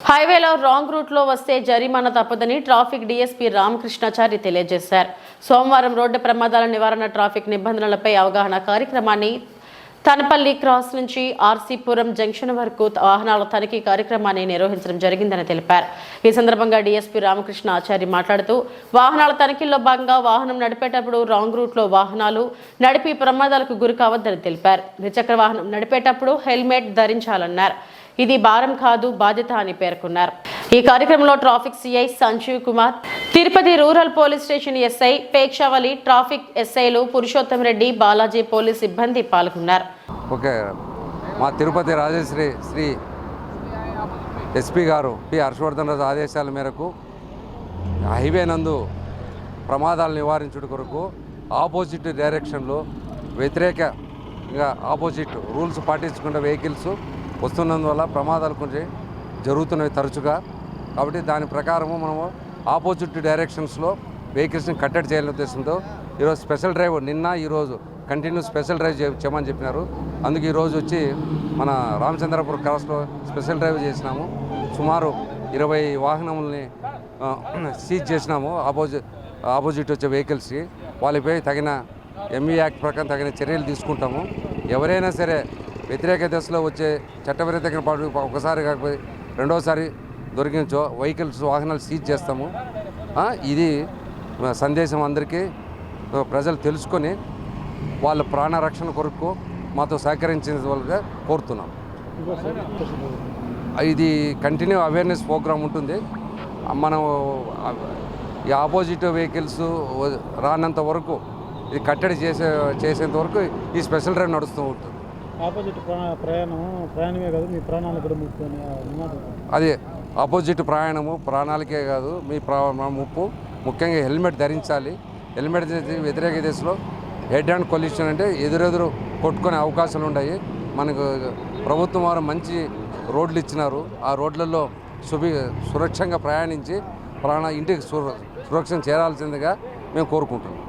హైవేలో రాంగ్ రూట్లో వస్తే జరిమానా తప్పదని ట్రాఫిక్ డీఎస్పీ రామకృష్ణాచారి తెలియజేశారు. సోమవారం రోడ్డు ప్రమాదాల నివారణ ట్రాఫిక్ నిబంధనలపై అవగాహన కార్యక్రమాన్ని తనపల్లి క్రాస్ నుంచి ఆర్సీపురం జంక్షన్ వరకు వాహనాల తనిఖీ కార్యక్రమాన్ని నిర్వహించడం జరిగిందని తెలిపారు. ఈ సందర్భంగా డీఎస్పీ రామకృష్ణాచారి మాట్లాడుతూ వాహనాల తనిఖీల్లో భాగంగా వాహనం నడిపేటప్పుడు రాంగ్ రూట్లో వాహనాలు నడిపి ప్రమాదాలకు గురి కావద్దని తెలిపారు. ద్విచక్ర వాహనం నడిపేటప్పుడు హెల్మెట్ ధరించాలన్నారు. ఇది భారం కాదు, బాధ్యత అని పేర్కొన్నారు. ఈ కార్యక్రమంలో traffic CI Sanjeev Kumar, Tirupati rural police station SI Pekshavali, traffic ఎస్ఐలు పురుషోత్తం రెడ్డి, బాలాజీ పోలీస్ సిబ్బంది పాల్గొన్నారు. ఓకే, మా తిరుపతి రాజశ్రీ శ్రీ ఎస్పీ గారు పి హర్షవర్ధన్ రాజు ఆదేశాల మేరకు హైవే నందు ప్రమాదాలు నివారించుట కొరకు ఆపోజిట్ డైరెక్షన్లో వ్యతిరేకంగా ఆపోజిట్ రూల్స్ పాటించుకున్న వెహికల్స్ వస్తున్నందువల్ల ప్రమాదాలు కొంచెం జరుగుతున్నవి తరచుగా. కాబట్టి దాని ప్రకారము మనము ఆపోజిట్ డైరెక్షన్స్లో వెహికల్స్ని కట్టడి చేయాలనే ఉద్దేశంతో ఈరోజు స్పెషల్ డ్రైవ్ ఈరోజు కంటిన్యూ స్పెషల్ డ్రైవ్ చేయమని చెప్పినారు. అందుకు ఈరోజు వచ్చి మన రామచంద్రపురం క్రాస్లో స్పెషల్ డ్రైవ్ చేసినాము. సుమారు 20 వాహనములని సీజ్ చేసినాము. ఆపోజిట్ వచ్చే వెహికల్స్కి వాళ్ళపై తగిన ఎంఈ యాక్ట్ ప్రకారం తగిన చర్యలు తీసుకుంటాము. ఎవరైనా సరే వ్యతిరేక దశలో వచ్చే చట్టవిరుద్ధంగా పాటు ఒకసారి కాకపోతే రెండోసారి దొరికించో వెహికల్స్ వాహనాలు సీజ్ చేస్తాము. ఇది సందేశం అందరికీ ప్రజలు తెలుసుకొని వాళ్ళ ప్రాణ రక్షణ కొరకు మాతో సహకరించిన వాళ్ళగా కోరుతున్నాం. ఇది కంటిన్యూ అవేర్నెస్ ప్రోగ్రామ్ ఉంటుంది. మనం ఈ ఆపోజిట్ వెహికల్స్ రానంత వరకు ఇది కట్టడి చేసేంత వరకు ఈ స్పెషల్ డ్రైవ్ నడుస్తూ ఉంటుంది. ఆపోజిట్ ప్రయాణమే కాదు, మీ ప్రాణాలు కూడా అది ఆపోజిట్ ప్రాణాలకే కాదు, మీ ముప్పు. ముఖ్యంగా హెల్మెట్ ధరించాలి. హెల్మెట్ వ్యతిరేక దిశలో హెడ్ అండ్ కొలిషన్ అంటే ఎదురెదురు కొట్టుకునే అవకాశాలు ఉన్నాయి. మనకు ప్రభుత్వం వారు మంచి రోడ్లు ఇచ్చినారు. ఆ రోడ్లలో సురక్షంగా ప్రయాణించి ఇంటికి సురక్షణ చేరాల్సిందిగా మేము కోరుకుంటున్నాం.